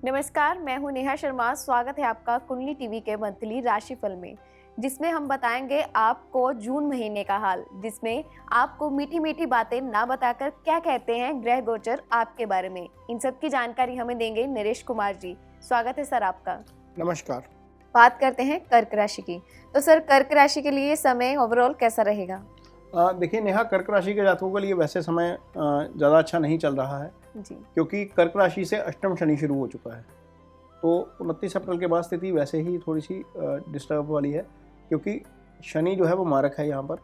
नमस्कार, मैं हूं नेहा शर्मा। स्वागत है आपका कुंडली टीवी के मंथली राशिफल में, जिसमें हम बताएंगे आपको जून महीने का हाल, जिसमें आपको मीठी मीठी बातें ना बताकर क्या कहते हैं ग्रह गोचर आपके बारे में। इन सब की जानकारी हमें देंगे नरेश कुमार जी। स्वागत है सर आपका। नमस्कार। बात करते हैं कर्क राशि की। तो सर, कर्क राशि के लिए समय ओवरऑल कैसा रहेगा? देखिए नेहा, कर्क राशि के जातकों के लिए वैसे समय ज़्यादा अच्छा नहीं चल रहा है, जी। क्योंकि कर्क राशि से अष्टम शनि शुरू हो चुका है। तो 29 अप्रैल के बाद स्थिति वैसे ही थोड़ी सी डिस्टर्ब वाली है, क्योंकि शनि जो है वो मारक है। यहाँ पर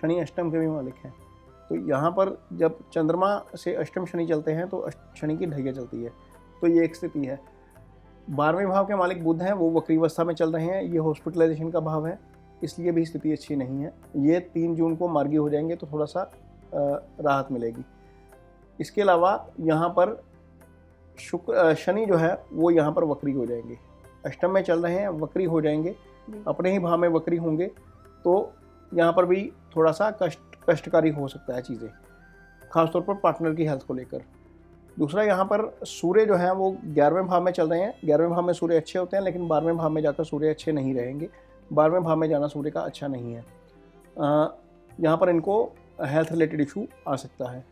शनि अष्टम के भी मालिक हैं। तो यहाँ पर जब चंद्रमा से अष्टम शनि चलते हैं तो शनि की ढैया चलती है। तो ये एक स्थिति है। 12वें भाव के मालिक बुध हैं, वो वक्री अवस्था में चल रहे हैं। ये हॉस्पिटलाइजेशन का भाव है, इसलिए भी स्थिति अच्छी नहीं है। ये 3 जून को मार्गी हो जाएंगे तो थोड़ा सा राहत मिलेगी। इसके अलावा यहाँ पर शनि जो है वो यहाँ पर वक्री हो जाएंगे। अष्टम में चल रहे हैं, वक्री हो जाएंगे, अपने ही भाव में वक्री होंगे। तो यहाँ पर भी थोड़ा सा कष्टकारी हो सकता है चीज़ें, खासतौर पर पार्टनर की हेल्थ को लेकर। दूसरा, यहाँ पर सूर्य जो है वो 11वें भाव में चल रहे हैं। 11वें भाव में सूर्य अच्छे होते हैं, लेकिन 12वें भाव में जाकर सूर्य अच्छे नहीं रहेंगे। 12वें भाव में जाना सूर्य का अच्छा नहीं है। यहाँ पर इनको हेल्थ रिलेटेड इशू आ सकता है।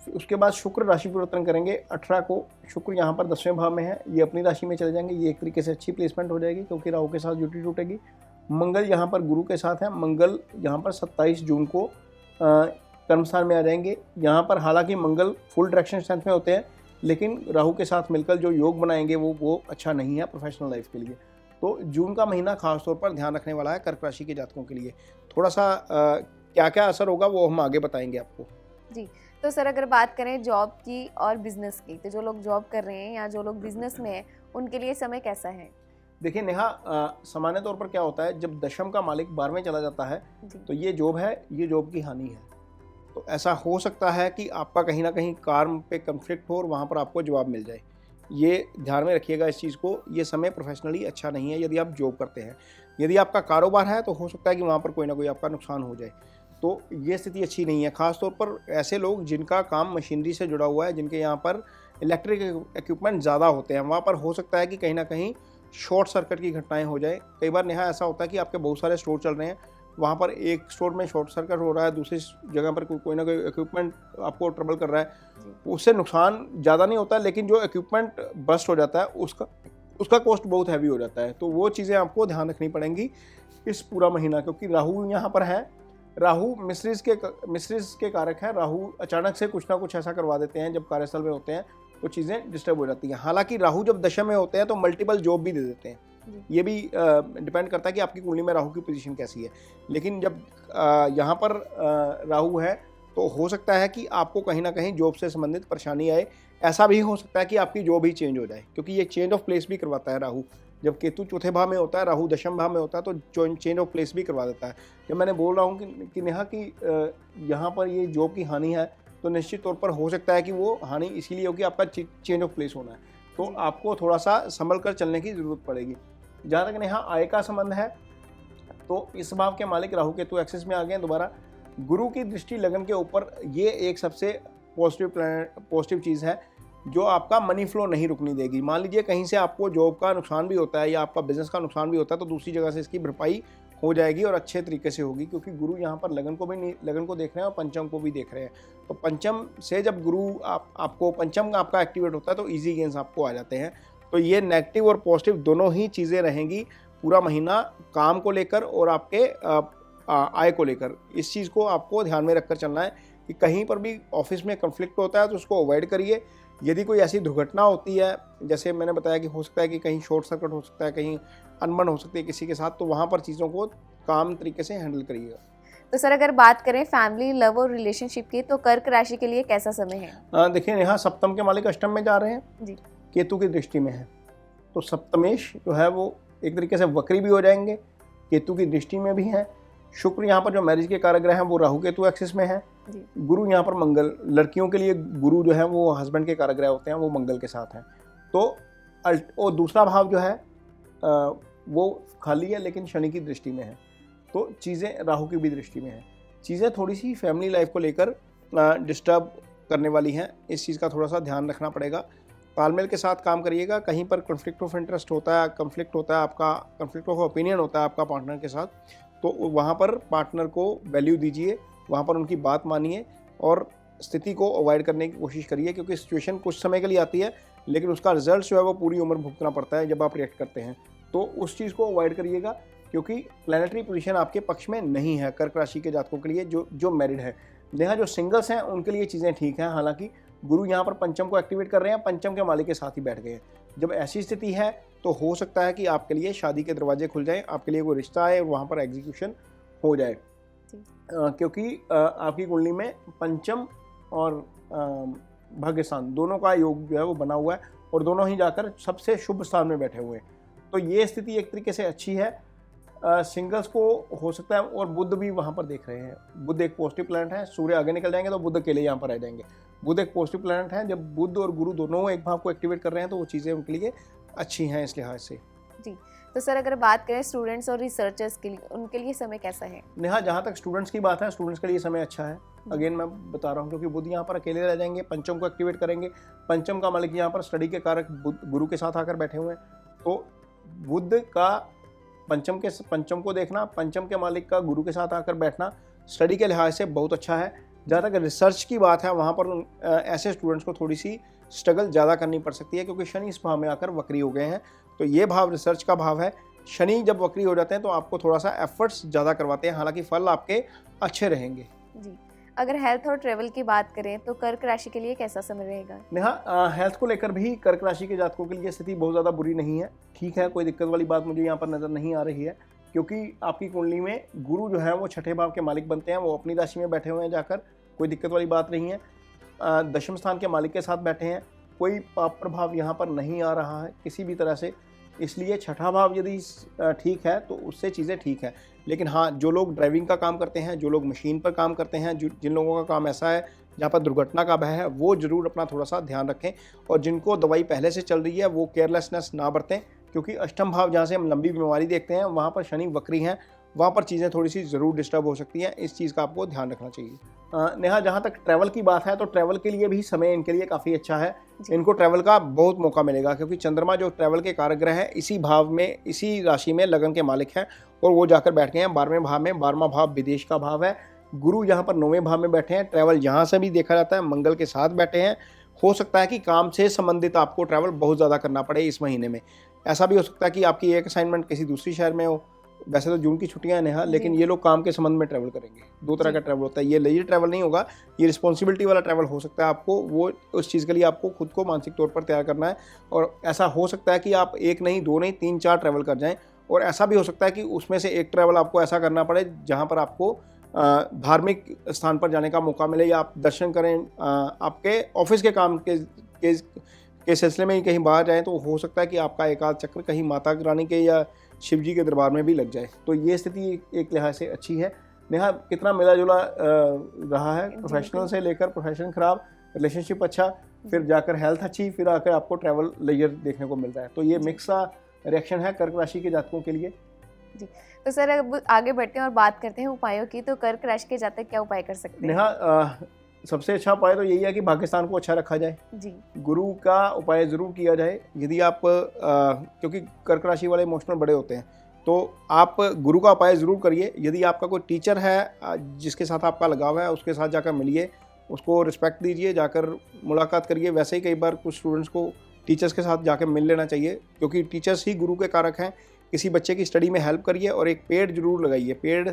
उसके बाद शुक्र राशि परिवर्तन करेंगे। 18 को शुक्र यहाँ पर 10वें भाव में है, ये अपनी राशि में चले जाएंगे। ये एक तरीके से अच्छी प्लेसमेंट हो जाएगी, क्योंकि राहु के साथ जुटी टूटेगी। मंगल यहाँ पर गुरु के साथ है। मंगल यहाँ पर 27 जून को कर्मस्थान में आ जाएंगे। यहाँ पर हालांकि मंगल फुल डायरेक्शन स्ट्रेंथ में होते हैं, लेकिन राहु के साथ मिलकर जो योग बनाएंगे वो अच्छा नहीं है प्रोफेशनल लाइफ के लिए। तो जून का महीना खासतौर पर ध्यान रखने वाला है कर्क राशि के जातकों के लिए। थोड़ा सा क्या क्या असर होगा वो हम आगे बताएंगे आपको। जी। तो सर, अगर बात करें जॉब की और बिजनेस की, तो जो लोग जॉब कर रहे हैं या जो लोग बिजनेस में हैं, उनके लिए समय कैसा है? देखिए नेहा, सामान्य तौर पर क्या होता है, जब दशम का मालिक 12वें चला जाता है तो ये जॉब है, ये जॉब की हानि है। तो ऐसा हो सकता है कि आपका कहीं ना कहीं काम पे कंफ्लिक्ट हो और वहाँ पर आपको जवाब मिल जाए। ये ध्यान में रखिएगा इस चीज़ को। ये समय प्रोफेशनली अच्छा नहीं है यदि आप जॉब करते हैं। यदि आपका कारोबार है तो हो सकता है कि वहाँ पर कोई ना कोई आपका नुकसान हो जाए। तो ये स्थिति अच्छी नहीं है। खासतौर पर ऐसे लोग जिनका काम मशीनरी से जुड़ा हुआ है, जिनके यहाँ पर इलेक्ट्रिक इक्विपमेंट ज़्यादा होते हैं, वहाँ पर हो सकता है कि कहीं ना कहीं शॉर्ट सर्किट की घटनाएं हो जाए। कई बार नेहा ऐसा होता है कि आपके बहुत सारे स्टोर चल रहे हैं, वहाँ पर एक स्टोर में शॉर्ट सर्किट हो रहा है, दूसरी जगह पर कोई ना कोई इक्विपमेंट आपको ट्रबल कर रहा है। उससे नुकसान ज़्यादा नहीं होता है, लेकिन जो इक्विपमेंट बस्ट हो जाता है उसका कॉस्ट बहुत हैवी हो जाता है। तो वो चीज़ें आपको ध्यान रखनी पड़ेंगी इस पूरा महीना, क्योंकि राहु यहाँ पर है। राहु मिस्ट्रीज के कारक है। राहु अचानक से कुछ ना कुछ ऐसा करवा देते हैं, जब कार्यस्थल में होते हैं तो चीज़ें डिस्टर्ब हो जाती हैं। हालांकि राहु जब दशा में होते हैं तो मल्टीपल जॉब भी दे देते हैं। ये भी डिपेंड करता है कि आपकी कुंडली में राहु की पोजीशन कैसी है। लेकिन जब यहाँ पर राहु है तो हो सकता है कि आपको कहीं ना कहीं जॉब से संबंधित परेशानी आए। ऐसा भी हो सकता है कि आपकी जॉब ही चेंज हो जाए, क्योंकि ये चेंज ऑफ प्लेस भी करवाता है राहु। जब केतु चौथे भाव में होता है, राहु दशम भाव में होता है, तो चेंज ऑफ प्लेस भी करवा देता है। जब मैंने बोल रहा हूँ कि नेहा कि यहाँ पर ये जॉब की हानि है, तो निश्चित तौर पर हो सकता है कि वो हानि इसीलिए हो कि आपका चेंज ऑफ प्लेस होना है। तो आपको थोड़ा सा संभल कर चलने की ज़रूरत पड़ेगी। जहाँ तक नेहा आय का संबंध है, तो इस भाव के मालिक राहु केतु एक्सिस में आ गए दोबारा। गुरु की दृष्टि लगन के ऊपर, ये एक सबसे पॉजिटिव चीज़ है जो आपका मनी फ्लो नहीं रुकनी देगी। मान लीजिए कहीं से आपको जॉब का नुकसान भी होता है या आपका बिजनेस का नुकसान भी होता है, तो दूसरी जगह से इसकी भरपाई हो जाएगी और अच्छे तरीके से होगी, क्योंकि गुरु यहाँ पर लगन को देख रहे हैं और पंचम को भी देख रहे हैं। तो पंचम से जब गुरु आपको पंचम आपका एक्टिवेट होता है तो ईजी गेंस आपको आ जाते हैं। तो ये नेगेटिव और पॉजिटिव दोनों ही चीज़ें रहेंगी पूरा महीना, काम को लेकर और आपके आय को लेकर। इस चीज़ को आपको ध्यान में रखकर चलना है कि कहीं पर भी ऑफिस में कन्फ्लिक्ट होता है तो उसको अवॉइड करिए। यदि कोई ऐसी दुर्घटना होती है, जैसे मैंने बताया कि हो सकता है कि कहीं शॉर्ट सर्किट हो सकता है, कहीं अनबन हो सकती है किसी के साथ, तो वहाँ पर चीज़ों को काम तरीके से हैंडल करिएगा। तो सर, अगर बात करें फैमिली, लव और रिलेशनशिप की, तो कर्क राशि के लिए कैसा समय है? देखिए यहाँ सप्तम के मालिक अष्टम में जा रहे हैं जी। केतु की दृष्टि में है। तो सप्तमेश जो है वो एक तरीके से वक्री भी हो जाएंगे, केतु की दृष्टि में भी है। शुक्र यहाँ पर जो मैरिज के कारक ग्रह हैं वो राहु केतु एक्सिस में है। गुरु यहाँ पर मंगल, लड़कियों के लिए गुरु जो है वो हस्बैंड के कारक ग्रह होते हैं, वो मंगल के साथ हैं। तो और दूसरा भाव जो है वो खाली है, लेकिन शनि की दृष्टि में है। तो चीज़ें राहु की भी दृष्टि में है। चीज़ें थोड़ी सी फैमिली लाइफ को लेकर डिस्टर्ब करने वाली हैं। इस चीज़ का थोड़ा सा ध्यान रखना पड़ेगा। तालमेल के साथ काम करिएगा। कहीं पर कन्फ्लिक्ट ऑफ इंटरेस्ट होता है, कन्फ्लिक्ट होता है आपका, कन्फ्लिक्ट ऑफ ओपिनियन होता है आपका पार्टनर के साथ, तो वहाँ पर पार्टनर को वैल्यू दीजिए, वहाँ पर उनकी बात मानिए और स्थिति को अवॉइड करने की कोशिश करिए, क्योंकि सिचुएशन कुछ समय के लिए आती है लेकिन उसका रिजल्ट जो है वो पूरी उम्र भुगतना पड़ता है जब आप रिएक्ट करते हैं। तो उस चीज़ को अवॉइड करिएगा, क्योंकि प्लैनेटरी पोजीशन आपके पक्ष में नहीं है कर्क राशि के जातकों के लिए जो मैरिड है। यहाँ जो सिंगल्स हैं उनके लिए चीज़ें ठीक हैं, हालांकि गुरु यहाँ पर पंचम को एक्टिवेट कर रहे हैं, पंचम के मालिक के साथ ही बैठ गए हैं। जब ऐसी स्थिति है तो हो सकता है कि आपके लिए शादी के दरवाजे खुल जाएं, आपके लिए कोई रिश्ता आए और वहाँ पर एग्जीक्यूशन हो जाए, क्योंकि आपकी कुंडली में पंचम और भाग्य स्थान दोनों का योग जो है वो बना हुआ है और दोनों ही जाकर सबसे शुभ स्थान में बैठे हुए हैं। तो ये स्थिति एक तरीके से अच्छी है। सिंगल्स को हो सकता है, और बुध भी वहाँ पर देख रहे हैं। बुध एक पॉजिटिव प्लैनेट है, सूर्य आगे निकल जाएंगे तो बुध अकेले यहाँ पर आ जाएंगे। बुध एक पॉजिटिव प्लैनेट है, जब बुध और गुरु दोनों एक भाव को एक्टिवेट कर रहे हैं तो वो चीज़ें उनके लिए अच्छी हैं इस लिहाज से। जी, तो सर अगर बात करें स्टूडेंट्स और रिसर्चर्स के लिए, उनके लिए समय कैसा है? नेहा, जहाँ तक स्टूडेंट्स की बात है, स्टूडेंट्स के लिए समय अच्छा है। अगेन मैं बता रहा हूँ, क्योंकि बुध यहाँ पर अकेले रह जाएंगे, पंचम को एक्टिवेट करेंगे। पंचम का मालिक यहाँ पर स्टडी के कारक गुरु के साथ आकर बैठे हुए हैं, तो बुध का पंचम को देखना, पंचम के मालिक का गुरु के साथ आकर बैठना स्टडी के लिहाज से बहुत अच्छा है। जहाँ तक रिसर्च की बात है, वहाँ पर ऐसे स्टूडेंट्स को थोड़ी सी स्ट्रगल ज़्यादा करनी पड़ सकती है, क्योंकि शनि इस भाव में आकर वक्री हो गए हैं। तो ये भाव रिसर्च का भाव है। शनि जब वक्री हो जाते हैं तो आपको थोड़ा सा एफर्ट्स ज़्यादा करवाते हैं, हालांकि फल आपके अच्छे रहेंगे। जी, अगर हेल्थ और ट्रेवल की बात करें तो कर्क राशि के लिए कैसा समय रहेगा? नेहा, हेल्थ को लेकर भी कर्क राशि के जातकों के लिए स्थिति बहुत ज़्यादा बुरी नहीं है, ठीक है, कोई दिक्कत वाली बात मुझे यहाँ पर नज़र नहीं आ रही है, क्योंकि आपकी कुंडली में गुरु जो है वो छठे भाव के मालिक बनते हैं, वो अपनी राशि में बैठे हुए हैं जाकर, कोई दिक्कत वाली बात नहीं है। दशम स्थान के मालिक के साथ बैठे हैं, कोई पाप प्रभाव यहाँ पर नहीं आ रहा है किसी भी तरह से, इसलिए छठा भाव यदि ठीक है तो उससे चीज़ें ठीक है। लेकिन हाँ, जो लोग ड्राइविंग का काम करते हैं, जो लोग मशीन पर काम करते हैं, जिन लोगों का काम ऐसा है जहाँ पर दुर्घटना का भय है, वो ज़रूर अपना थोड़ा सा ध्यान रखें, और जिनको दवाई पहले से चल रही है वो केयरलेसनेस ना बरतें, क्योंकि अष्टम भाव जहाँ से हम लंबी बीमारी देखते हैं वहाँ पर शनि वक्री हैं, वहाँ पर चीज़ें थोड़ी सी ज़रूर डिस्टर्ब हो सकती हैं। इस चीज़ का आपको ध्यान रखना चाहिए। नेहा, जहाँ तक ट्रैवल की बात है तो ट्रैवल के लिए भी समय इनके लिए काफ़ी अच्छा है, इनको ट्रैवल का बहुत मौका मिलेगा, क्योंकि चंद्रमा जो ट्रैवल के कारक ग्रह है इसी भाव में, इसी राशि में लगन के मालिक हैं, और वो जाकर बैठ गए हैं 12वें भाव में। 12वां भाव विदेश का भाव है। गुरु यहाँ पर 9वें भाव में बैठे हैं, ट्रैवल यहाँ से भी देखा जाता है, मंगल के साथ बैठे हैं। हो सकता है कि काम से संबंधित आपको ट्रैवल बहुत ज़्यादा करना पड़े इस महीने में। ऐसा भी हो सकता है कि आपकी एक असाइनमेंट किसी दूसरी शहर में हो। वैसे तो जून की छुट्टियां हैं नेहा, लेकिन ये लोग काम के संबंध में ट्रैवल करेंगे। दो तरह का ट्रैवल होता है, ये लेजर ट्रैवल नहीं होगा, ये रिस्पॉन्सिबिलिटी वाला ट्रैवल हो सकता है आपको। वो उस चीज़ के लिए आपको खुद को मानसिक तौर पर तैयार करना है, और ऐसा हो सकता है कि आप एक नहीं, दो नहीं, 3-4 ट्रैवल कर जाएं, और ऐसा भी हो सकता है कि उसमें से एक ट्रैवल आपको ऐसा करना पड़े जहाँ पर आपको धार्मिक स्थान पर जाने का मौका मिले, या आप दर्शन करें, आपके ऑफिस के काम के सिलसिले में ही कहीं बाहर जाएं, तो हो सकता है कि आपका एक आध चक्कर कहीं माता रानी के या शिव जी के दरबार में भी लग जाए। तो ये स्थिति एक लिहाज से अच्छी है। नेहा, कितना मिला जुला रहा है, प्रोफेशनल से लेकर प्रोफेशन खराब, रिलेशनशिप अच्छा, फिर जाकर हेल्थ अच्छी, फिर आकर आपको ट्रैवल लेजर देखने को मिल रहा है। तो ये मिक्स सा रिएक्शन है कर्क राशि के जातकों के लिए। जी, तो सर अब आगे बढ़ते हैं और बात करते हैं उपायों की। तो कर्क राशि के जातक क्या उपाय कर सकते हैं? नेहा, सबसे अच्छा उपाय तो यही है कि पाकिस्तान को अच्छा रखा जाए। जी, गुरु गुरु का उपाय ज़रूर किया जाए। यदि आप क्योंकि कर्क राशि वाले इमोशनल बड़े होते हैं, तो आप गुरु का उपाय ज़रूर करिए। यदि आपका कोई टीचर है जिसके साथ आपका लगाव है, उसके साथ जाकर मिलिए, उसको रिस्पेक्ट दीजिए, जाकर मुलाकात करिए। वैसे ही कई बार कुछ स्टूडेंट्स को टीचर्स के साथ जाकर मिल लेना चाहिए, क्योंकि टीचर्स ही गुरु के कारक हैं। किसी बच्चे की स्टडी में हेल्प करिए, और एक पेड़ जरूर लगाइए। पेड़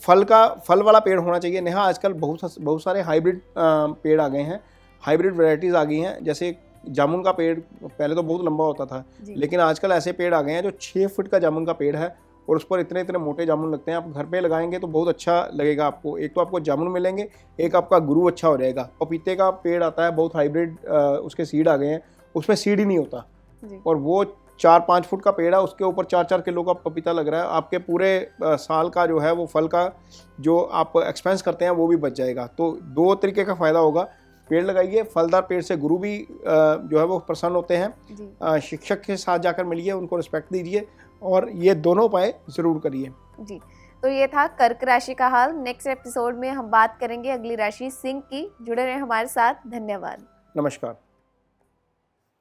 फल वाला पेड़ होना चाहिए। नेहा, आजकल बहुत सारे हाइब्रिड पेड़ आ गए हैं, हाइब्रिड वैरायटीज़ आ गई हैं। जैसे जामुन का पेड़ पहले तो बहुत लंबा होता था, लेकिन आजकल ऐसे पेड़ आ गए हैं जो 6 फुट का जामुन का पेड़ है, और उस पर इतने इतने मोटे जामुन लगते हैं। आप घर पे लगाएंगे तो बहुत अच्छा लगेगा आपको। एक तो आपको जामुन मिलेंगे, एक आपका गुरु अच्छा हो जाएगा। पपीते का पेड़ आता है बहुत हाइब्रिड, उसके सीड आ गए हैं, उसमें सीड ही नहीं होता, और वो 4-5 फुट का पेड़ है, उसके ऊपर 4-4 किलो का पपीता लग रहा है। आपके पूरे साल का जो है वो फल का जो आप एक्सपेंस करते हैं वो भी बच जाएगा। तो 2 तरीके का फ़ायदा होगा। पेड़ लगाइए, फलदार पेड़ से गुरु भी जो है वो प्रसन्न होते हैं। शिक्षक के साथ जाकर मिलिए, उनको रिस्पेक्ट दीजिए, और ये दोनों उपाय ज़रूर करिए। जी, तो ये था कर्क राशि का हाल। नेक्स्ट एपिसोड में हम बात करेंगे अगली राशि सिंह की। जुड़े रहें हमारे साथ। धन्यवाद। नमस्कार।